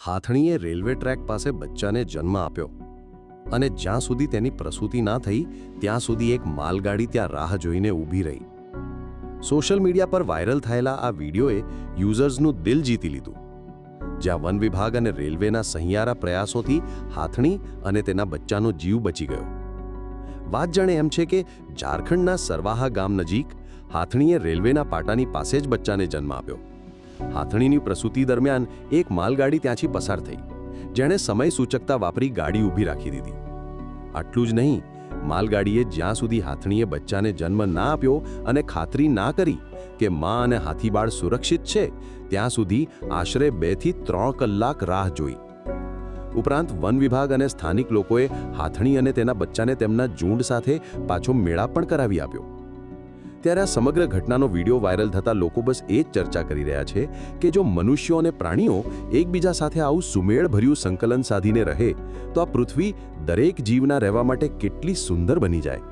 હાથણીએ railway track પાસે બચ્ચાને જન્મ આપ્યો અને જ્યાં સુધી તેની પ્રસૂતિ ના થઈ ત્યાં સુધી એક માલગાડી ત્યાં રાહ જોઈને ઊભી રહી. સોશિયલ મીડિયા પર વાયરલ થયેલા આ વિડીયોએ યુઝર્સનું દિલ જીતી લીધું. જ્યાં વન વિભાગ અને રેલવેના સહિયારા પ્રયાસોથી હાથણી અને તેના બચ્ચાનો જીવ બચી ગયો. વાત જાણે એમ છે કે ઝારખંડના સરવાહા ગામ નજીક હાથણીએ રેલવેના પાટાની પાસે જ બચ્ચાને જન્મ આપ્યો. હાથણીની પ્રસૂતિ દરમિયાન એક માલગાડી ત્યાંથી પસાર થઈ, જેણે સમય સૂચકતા વાપરી ગાડી ઊભી રાખી દીધી. આટલું જ નહીં, માલગાડીએ જ્યાં સુધી હાથણીએ બચ્ચાને જન્મ ના આપ્યો અને ખાતરી ના કરી કે મા અને હાથીબાળ સુરક્ષિત છે, ત્યાં સુધી આશરે 2 થી 3 કલાક રાહ જોઈ. ઉપરાંત વન વિભાગ અને સ્થાનિક લોકોએ હાથણી અને તેના બચ્ચાને તેમના ઝૂંડ સાથે પાછો મેળાપ પણ કરાવી આપ્યો. ત્યારે આ સમગ્ર ઘટનાનો વિડીયો વાયરલ થતાં લોકો બસ એ જ ચર્ચા કરી રહ્યા છે કે જો મનુષ્યો અને પ્રાણીઓ એકબીજા સાથે આવું સુમેળભર્યું સંકલન સાધીને રહે તો આ પૃથ્વી દરેક જીવના રહેવા માટે કેટલી સુંદર બની જાય.